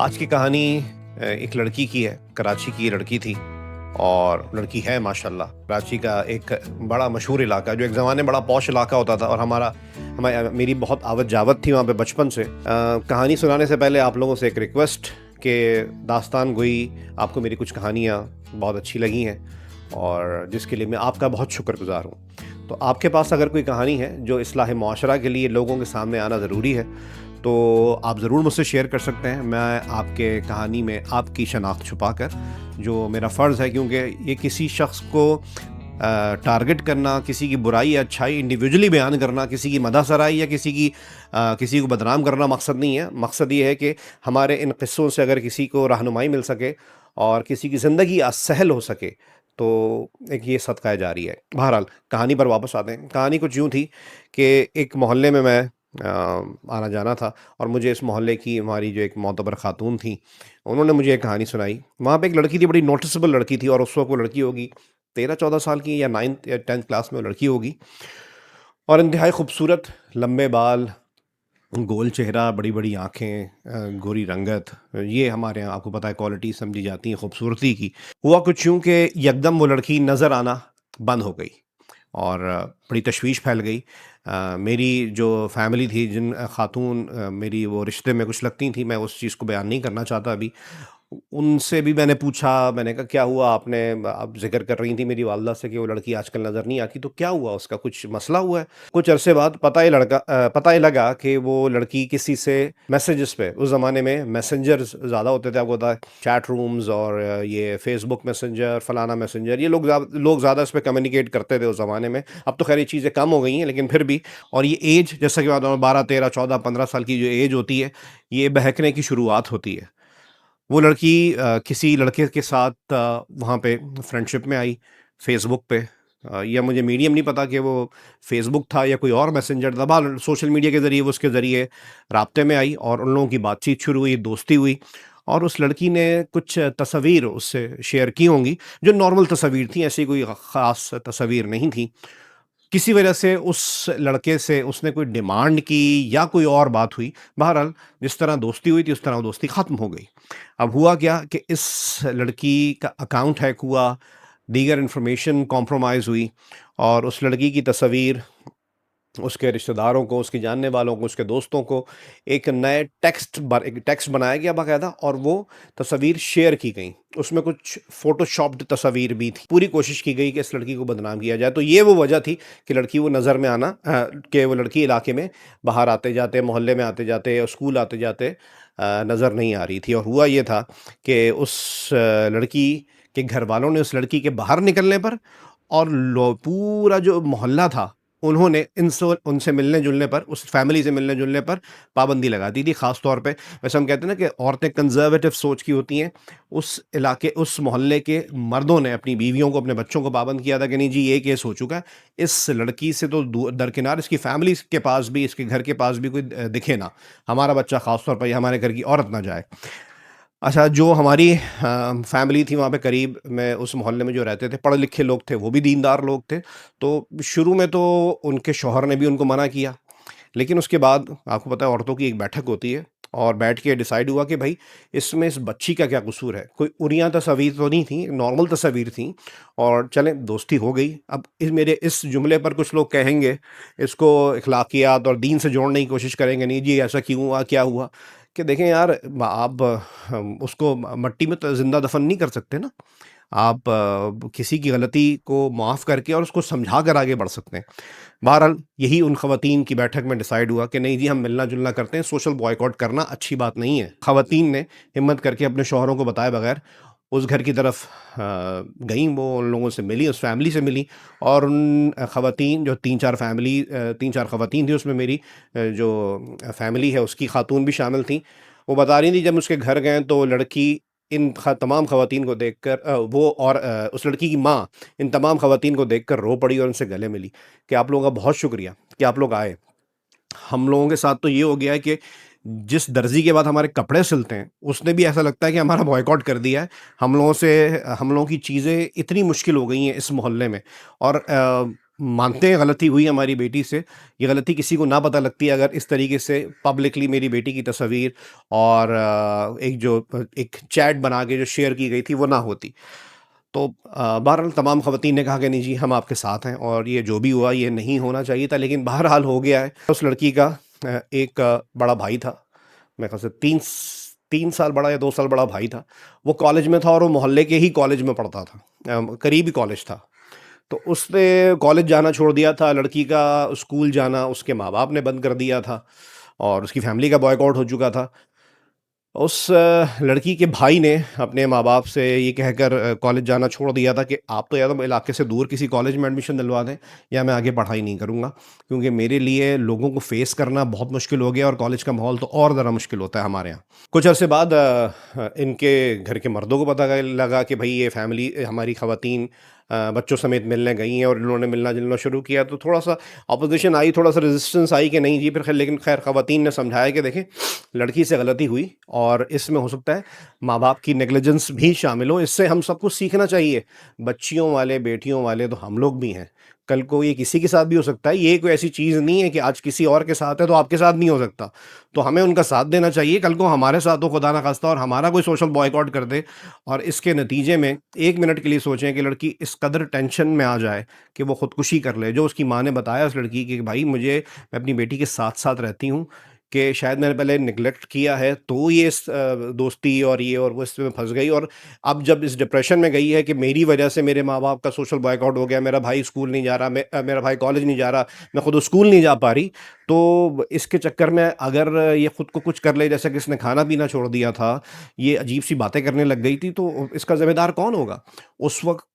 आज की कहानी एक लड़की की है। कराची की लड़की थी और लड़की है माशाल्लाह। कराची का एक बड़ा मशहूर इलाका जो एक ज़माने में बड़ा पॉश इलाका होता था और मेरी बहुत आवत जावत थी वहाँ पे बचपन से। कहानी सुनाने से पहले आप लोगों से एक रिक्वेस्ट कि दास्तान गोई आपको मेरी कुछ कहानियाँ बहुत अच्छी लगी हैं और जिसके लिए मैं आपका बहुत शुक्रगुज़ार हूँ। तो आपके पास अगर कोई कहानी है जो इस्लाह मुआशरा के लिए लोगों के सामने आना ज़रूरी है तो आप ज़रूर मुझसे शेयर कर सकते हैं। मैं आपके कहानी में आपकी शनाख्त छुपाकर, जो मेरा फ़र्ज़ है, क्योंकि ये किसी शख्स को टारगेट करना, किसी की बुराई या अच्छाई इंडिविजुअली बयान करना, किसी की मदाह-सराई या किसी को बदनाम करना मकसद नहीं है। मकसद ये है कि हमारे इन किस्सों से अगर किसी को रहनुमाई मिल सके और किसी की ज़िंदगी सहल हो सके, तो एक ये सदका जारी है। बहरहाल कहानी पर वापस आते हैं। कहानी कुछ यूँ थी कि एक मोहल्ले में मैं आना-जाना था और मुझे इस मोहल्ले की हमारी जो एक मोतबर खातून थीं, उन्होंने मुझे एक कहानी सुनाई। वहाँ पे एक लड़की थी, बड़ी नोटिसेबल लड़की थी और उस वक़्त वो लड़की होगी 13-14 साल की या 9th या 10th क्लास में वो लड़की होगी और इंतहाई खूबसूरत, लंबे बाल, गोल चेहरा, बड़ी-बड़ी आँखें, गोरी रंगत। ये हमारे यहाँ आपको पता है क्वालिटी समझी जाती है खूबसूरती की। हुआ कुछ यूँ कि यकदम वो लड़की नज़र आना बंद हो गई और बड़ी तशवीश फैल गई। मेरी जो फैमिली थी, जिन खातून मेरी वो रिश्ते में कुछ लगती थी, मैं उस चीज़ को बयान नहीं करना चाहता अभी। उनसे भी मैंने पूछा, मैंने कहा क्या हुआ? आपने आप ज़िक्र कर रही थी मेरी वालदा से कि वो लड़की आजकल नज़र नहीं आती, तो क्या हुआ उसका? कुछ मसला हुआ है? कुछ अरसे बाद पता ही लगा कि वो लड़की किसी से मैसेजेस पे, उस ज़माने में मैसेंजर्स ज़्यादा होते थे, आपको पता है, चैट रूम्स और ये फ़ेसबुक मैसेंजर, फलाना मैसेंजर, ये लोग ज़्यादा इस पे कम्युनिकेट करते थे उस ज़माने में। अब तो ख़ैर ये चीज़ें कम हो गई हैं, लेकिन फिर भी। और ये ऐज, जैसा कि बात 12, 13, 14, 15 साल की जो ऐज होती है, ये बहकने की शुरुआत होती है। वो लड़की किसी लड़के के साथ वहाँ पे फ्रेंडशिप में आई फ़ेसबुक पे। या मुझे मीडियम नहीं पता कि वो फ़ेसबुक था या कोई और मैसेंजर था। बहरहाल सोशल मीडिया के ज़रिए वो उसके ज़रिए राब्ते में आई और उन लोगों की बातचीत शुरू हुई, दोस्ती हुई और उस लड़की ने कुछ तस्वीर उससे शेयर की होंगी, जो नॉर्मल तस्वीर थी, ऐसी कोई ख़ास तस्वीर नहीं थी। किसी वजह से उस लड़के से उसने कोई डिमांड की या कोई और बात हुई। बहरहाल जिस तरह दोस्ती हुई थी, उस तरह वो दोस्ती ख़त्म हो गई। अब हुआ क्या कि इस लड़की का अकाउंट हैक हुआ, दीगर इन्फॉर्मेशन कॉम्प्रोमाइज़ हुई और उस लड़की की तस्वीर उसके रिश्तेदारों को, उसके जानने वालों को, उसके दोस्तों को एक टेक्स्ट बनाया गया बाकायदा और वो तस्वीर शेयर की गई। उसमें कुछ फ़ोटोशॉप्ड तस्वीर भी थी। पूरी कोशिश की गई कि इस लड़की को बदनाम किया जाए। तो ये वो वजह थी कि लड़की वो नज़र में आना कि वो लड़की इलाके में बाहर आते-जाते, मोहल्ले में आते-जाते या स्कूल आते-जाते नज़र नहीं आ रही थी। और हुआ ये था कि उस लड़की के घरवालों ने उस लड़की के बाहर निकलने पर और पूरा जो मोहल्ला था, उन्होंने इनसे उनसे मिलने-जुलने पर, उस फैमिली से मिलने-जुलने पर पाबंदी लगा दी थी। ख़ास तौर पे वैसे हम कहते हैं ना कि औरतें कंज़र्वेटिव सोच की होती हैं। उस मोहल्ले के मर्दों ने अपनी बीवियों को, अपने बच्चों को पाबंद किया था कि नहीं जी, ये केस हो चुका है। इस लड़की से तो दरकिनार इसकी फैमिली के पास भी, इसके घर के पास भी कोई दिखे ना। हमारा बच्चा ख़ास तौर पर या हमारे घर की औरत ना जाए। अच्छा, जो हमारी फैमिली थी वहाँ पे करीब में, उस मोहल्ले में जो रहते थे, पढ़े-लिखे लोग थे, वो भी दीनदार लोग थे। तो शुरू में तो उनके शौहर ने भी उनको मना किया, लेकिन उसके बाद आपको पता है औरतों की एक बैठक होती है और बैठ के डिसाइड हुआ कि भई इसमें इस बच्ची का क्या कसूर है? कोई उरियाँ तस्वीर तो नहीं थी, नॉर्मल तस्वीर थी और चलें दोस्ती हो गई। अब मेरे इस जुमले पर कुछ लोग कहेंगे, इसको अखलाकियात और दीन से जोड़ने की कोशिश करेंगे, नहीं जी ऐसा क्यों हुआ, क्या हुआ? कि देखें यार, आप उसको मट्टी में तो ज़िंदा दफ़न नहीं कर सकते ना। आप किसी की गलती को माफ़ करके और उसको समझा कर आगे बढ़ सकते हैं। बहरहाल यही उन ख़वातीन की बैठक में डिसाइड हुआ कि नहीं जी, हम मिलना-जुलना करते हैं, सोशल बॉयकॉट करना अच्छी बात नहीं है। ख़वातीन ने हिम्मत करके अपने शौहरों को बताए बगैर उस घर की तरफ गईं। वो उन लोगों से मिली, उस फैमिली से मिली और उन ख़वातीन जो 3-4 ख़वातीन थी, उसमें मेरी जो फैमिली है उसकी खातून भी शामिल थीं। वो बता रही थी जब उसके घर गए तो लड़की इन तमाम ख़वातीन को देखकर उस लड़की की माँ इन तमाम ख़वातीन को देखकर रो पड़ी और उनसे गले मिली कि आप लोगों का बहुत शुक्रिया कि आप लोग आए। हम लोगों के साथ तो ये हो गया है कि जिस दर्जी के बाद हमारे कपड़े सिलते हैं, उसने भी ऐसा लगता है कि हमारा बॉयकॉट कर दिया है। हम लोगों की चीज़ें इतनी मुश्किल हो गई हैं इस मोहल्ले में और मानते हैं गलती हुई हमारी बेटी से। ये गलती किसी को ना पता लगती अगर इस तरीके से पब्लिकली मेरी बेटी की तस्वीर और एक चैट बना के जो शेयर की गई थी वो ना होती। तो बहरहाल तमाम ख़वातीन ने कहा कि नहीं जी हम आपके साथ हैं और ये जो भी हुआ ये नहीं होना चाहिए था, लेकिन बहरहाल हो गया है। उस लड़की का एक बड़ा भाई था, मेरे ख़्याल से 3 साल बड़ा या 2 साल बड़ा भाई था। वो कॉलेज में था और वो मोहल्ले के ही कॉलेज में पढ़ता था, करीबी कॉलेज था। तो उसने कॉलेज जाना छोड़ दिया था, लड़की का स्कूल जाना उसके माँ-बाप ने बंद कर दिया था और उसकी फैमिली का बॉयकॉट हो चुका था। उस लड़की के भाई ने अपने माँ-बाप से ये कहकर कॉलेज जाना छोड़ दिया था कि आप तो या तो इलाके से दूर किसी कॉलेज में एडमिशन दिलवा दें या मैं आगे पढ़ाई नहीं करूँगा, क्योंकि मेरे लिए लोगों को फेस करना बहुत मुश्किल हो गया और कॉलेज का माहौल तो और ज़्यादा मुश्किल होता है हमारे यहाँ। कुछ अरसे बाद इनके घर के मर्दों को पता लगा कि भई ये फैमिली हमारी ख़वातीन बच्चों समेत मिलने गई हैं और इन्होंने मिलना-जुलना शुरू किया, तो थोड़ा-सा ऑपोज़िशन आई, थोड़ा-सा रेज़िस्टेंस आई कि नहीं जी, फिर लेकिन ख़ैर ख़वातीन ने समझाया कि देखें, लड़की से गलती हुई और इसमें हो सकता है माँ-बाप की नेग्लिजेंस भी शामिल हो, इससे हम सबको सीखना चाहिए। बच्चियों वाले, बेटियों वाले तो हम लोग भी हैं। कल को ये किसी के साथ भी हो सकता है, ये कोई ऐसी चीज़ नहीं है कि आज किसी और के साथ है तो आपके साथ नहीं हो सकता। तो हमें उनका साथ देना चाहिए, कल को हमारे साथ हो खुदा ना खास्ता और हमारा कोई सोशल बॉयकॉट कर दे और इसके नतीजे में 1 मिनट के लिए सोचें कि लड़की इस कदर टेंशन में आ जाए कि वो खुदकुशी कर ले। जो उसकी माँ ने बताया उस लड़की की कि भाई मैं अपनी बेटी के साथ-साथ रहती हूँ, कि शायद मैंने पहले नेग्लेक्ट किया है तो ये इस दोस्ती और ये और वो इसमें फँस गई और अब जब इस डिप्रेशन में गई है कि मेरी वजह से मेरे माँ-बाप का सोशल बॉयकॉट हो गया, मेरा भाई स्कूल नहीं जा रहा, मेरा भाई कॉलेज नहीं जा रहा, मैं खुद स्कूल नहीं जा पा रही। तो इसके चक्कर में अगर ये खुद को कुछ कर ले, जैसे कि इसने खाना-पीना छोड़ दिया था, ये अजीब-सी बातें करने लग गई थी, तो इसका ज़िम्मेदार कौन होगा? उस वक़्त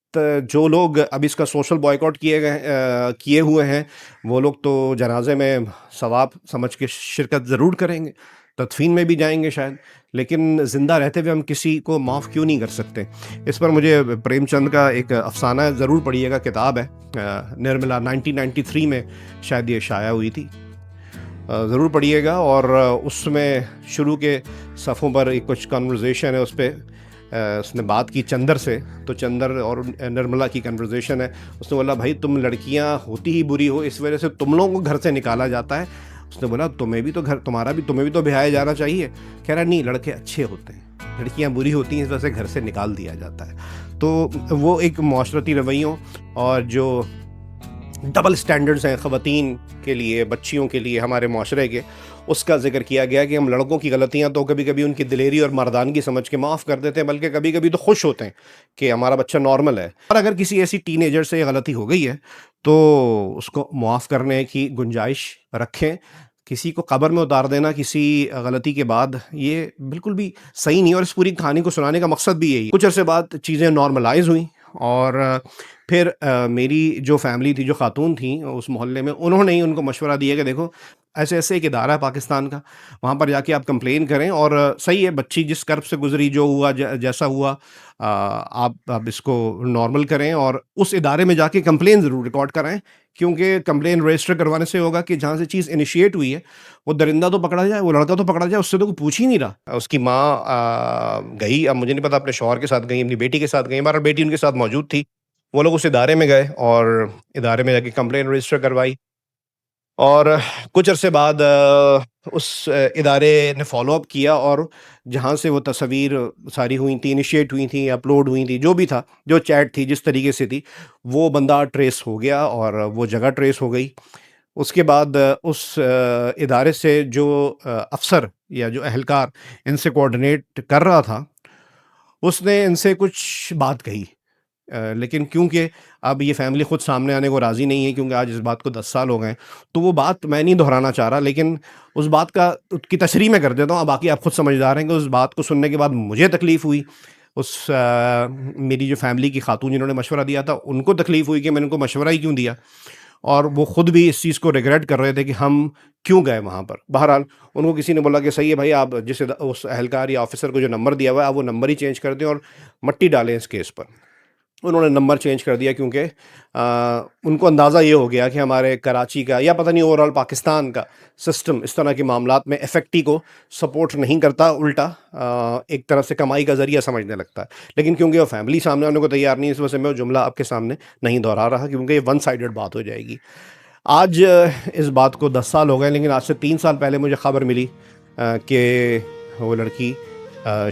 जो लोग अब इसका सोशल बॉयकॉट किए हुए हैं, वो लोग तो जनाज़े में सवाब समझ के शिरकत ज़रूर करेंगे, तदफ़ीन में भी जाएँगे शायद, लेकिन ज़िंदा रहते हुए हम किसी को माफ़ क्यों नहीं कर सकते? इस पर मुझे प्रेमचंद का एक अफ़साना ज़रूर पढ़िएगा, किताब है निर्मला, 1993 में शायद ये शाया हुई थी। ज़रूर पढ़िएगा और उसमें शुरू के सफ़ों पर एक कुछ कन्वर्सेशन है, उस पे उसने बात की चंदर से, तो चंदर और निर्मला की कन्वर्सेशन है। उसने बोला, भाई तुम लड़कियां होती ही बुरी हो, इस वजह से तुम लोगों को घर से निकाला जाता है। उसने बोला, तुम्हें भी तो ब्याया जाना चाहिए। कह रहा नहीं, लड़के अच्छे होते हैं, लड़कियां बुरी होती हैं, इस वजह से घर से निकाल दिया जाता है। तो वो एक माशरती रवैयों और जो डबल स्टैंडर्ड्स हैं ख़वातीन के लिए, बच्चियों के लिए हमारे माशरे के, उसका ज़िक्र किया गया कि हम लड़कों की गलतियाँ तो कभी-कभी उनकी दिलेरी और मर्दानगी समझ के माफ़ कर देते हैं, बल्कि कभी-कभी तो खुश होते हैं कि हमारा बच्चा नॉर्मल है। और अगर किसी ऐसी टीनेजर से ये गलती हो गई है, तो उसको मुआफ़ करने की गुंजाइश रखें। किसी को कब्र में उतार देना किसी गलती के बाद, ये बिल्कुल भी सही नहीं है और इस पूरी कहानी को सुनाने का मकसद भी यही है। कुछ अरसे बाद चीज़ें नॉर्मलाइज़ हुईं और फिर मेरी जो फैमिली थी, जो खातून थीं उस मोहल्ले में, उन्होंने ही उनको मशवरा दिया कि देखो, ऐसे-ऐसे एक इदारा है पाकिस्तान का, वहाँ पर जाके आप कंप्लेन करें और सही है, बच्ची जिस कर्ब से गुज़री, जो हुआ जैसा हुआ, आप इसको नॉर्मल करें और उस इदारे में जाके कंप्लेन ज़रूर रिकॉर्ड कराएँ, क्योंकि कंप्लेन रजिस्टर करवाने से होगा कि जहाँ से चीज़ इनिशिएट हुई है, वो दरिंदा तो पकड़ा जाए, वो लड़का तो पकड़ा जाए, उससे तो कोई पूछ ही नहीं रहा। उसकी माँ गई, अब मुझे नहीं पता अपने शौहर के साथ गई, अपनी बेटी के साथ गई, बहरहाल बेटी उनके साथ मौजूद थी। वो लोग उस इदारे में गए और इदारे में जाके कंप्लेन रजिस्टर करवाई और कुछ अरसे बाद उस इदारे ने फ़ॉलो अप किया और जहाँ से वो तस्वीर सारी हुई थी, इनिशिएट हुई थी, अपलोड हुई थी, जो भी था, जो चैट थी, जिस तरीके से थी, वो बंदा ट्रेस हो गया और वो जगह ट्रेस हो गई। उसके बाद उस इदारे से जो अफ़सर या जो एहलकार इनसे कोऑर्डिनेट कर रहा था, उसने इनसे कुछ बात कही। लेकिन क्योंकि अब ये फैमिली खुद सामने आने को राज़ी नहीं है, क्योंकि आज इस बात को 10 साल हो गए हैं, तो वो बात मैं नहीं दोहराना चाह रहा, लेकिन उस बात की तशरीह मैं कर देता हूँ, बाकी आप खुद समझदार हैं कि उस बात को सुनने के बाद मुझे तकलीफ़ हुई। मेरी जो फैमिली की खातून जिन्होंने मशवरा दिया था, उनको तकलीफ़ हुई कि मैंने उनको मशवरा ही क्यों दिया, और वो खुद भी इस चीज़ को रिग्रेट कर रहे थे कि हम क्यों गए वहाँ पर। बहरहाल उनको किसी ने बोला कि सही है भाई, आप उस एहलकार या ऑफ़िसर को जो नंबर दिया हुआ है, आप वो नंबर ही चेंज कर दें और मट्टी डालें इस केस पर। उन्होंने नंबर चेंज कर दिया क्योंकि उनको अंदाज़ा ये हो गया कि हमारे कराची का या पता नहीं ओवरऑल पाकिस्तान का सिस्टम इस तरह के मामलात में इफ़ेक्टी को सपोर्ट नहीं करता, उल्टा एक तरफ से कमाई का ज़रिया समझने लगता है। लेकिन क्योंकि वो फैमिली सामने आने को तैयार नहीं है, इस वजह से मैं वो जुमला आपके सामने नहीं दोहरा रहा क्योंकि ये वन साइडेड बात हो जाएगी। आज इस बात को 10 साल हो गए, लेकिन आज से 3 साल पहले मुझे ख़बर मिली कि वो लड़की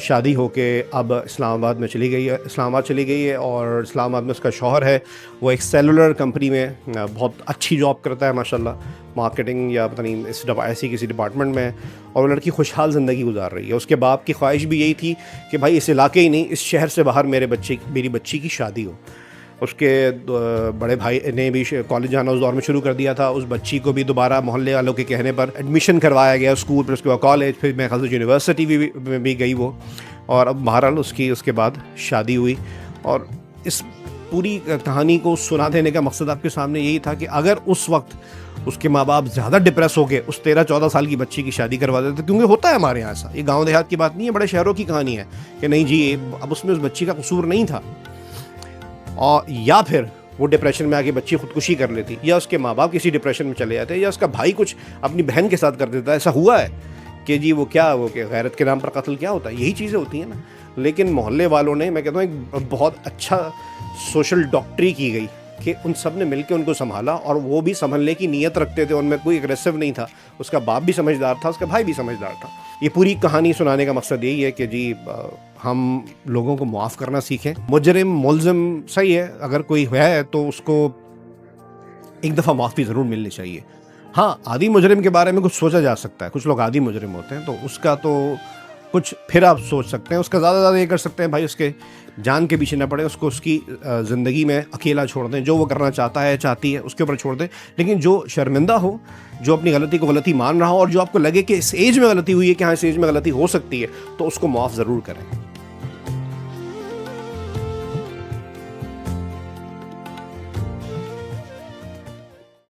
शादी होके अब इस्लामाबाद में चली गई है, इस्लामाबाद चली गई है और इस्लामाबाद में उसका शौहर है, वो एक सेलुलर कंपनी में बहुत अच्छी जॉब करता है माशाल्लाह, मार्केटिंग या पता नहीं इस ऐसी किसी डिपार्टमेंट में है, और वो लड़की खुशहाल ज़िंदगी गुजार रही है। उसके बाप की ख्वाहिश भी यही थी कि भाई इस इलाके ही नहीं, इस शहर से बाहर मेरी बच्ची की शादी हो। उसके बड़े भाई ने भी कॉलेज जाना उस दौर में शुरू कर दिया था। उस बच्ची को भी दोबारा मोहल्ले वालों के कहने पर एडमिशन करवाया गया स्कूल, फिर उसके बाद कॉलेज, फिर मेरे ख्याल से यूनिवर्सिटी भी गई वो, और अब बहरहाल उसके बाद शादी हुई। और इस पूरी कहानी को सुना देने का मकसद आपके सामने यही था कि अगर उस वक्त उसके माँ बाप ज़्यादा डिप्रेस हो गए, उस 13-14 साल की बच्ची की शादी करवा देते, क्योंकि होता है हमारे यहाँ ऐसा, ये गाँव देहात की बात नहीं है, बड़े शहरों की कहानी है कि नहीं जी अब उसमें उस बच्ची का कसूर नहीं था, और या फिर वो डिप्रेशन में आके बच्ची खुदकुशी कर लेती, या उसके माँ बाप किसी डिप्रेशन में चले जाते, या उसका भाई कुछ अपनी बहन के साथ कर देता। ऐसा हुआ है कि जी वो गैरत के नाम पर कत्ल क्या होता है, यही चीज़ें होती हैं ना। लेकिन मोहल्ले वालों ने, मैं कहता हूँ, एक बहुत अच्छा सोशल डॉक्टरी की गई कि उन सब ने मिलकर उनको संभाला, और वो भी संभलने की नीयत रखते थे, उनमें कोई एग्रेसिव नहीं था। उसका बाप भी समझदार था, उसका भाई भी समझदार था। ये पूरी कहानी सुनाने का मकसद यही है कि जी हम लोगों को मुआफ़ करना सीखें। मुजरिम मुल्ज़िम सही है, अगर कोई है तो उसको एक दफ़ा माफ़ी ज़रूर मिलनी चाहिए। हाँ, आदी मुजरिम के बारे में कुछ सोचा जा सकता है, कुछ लोग आदी मुजरिम होते हैं, तो उसका तो कुछ फिर आप सोच सकते हैं। उसका ज़्यादा ये कर सकते हैं भाई, उसके जान के पीछे ना पड़े, उसको उसकी ज़िंदगी में अकेला छोड़ दें, जो वो करना चाहता है चाहती है उसके ऊपर छोड़ दें। लेकिन जो शर्मिंदा हो, जो अपनी गलती को गलती मान रहा हो, और जो आपको लगे कि इस एज में गलती हुई है कि हाँ इस एज में गलती हो सकती है, तो उसको माफ़ ज़रूर करें।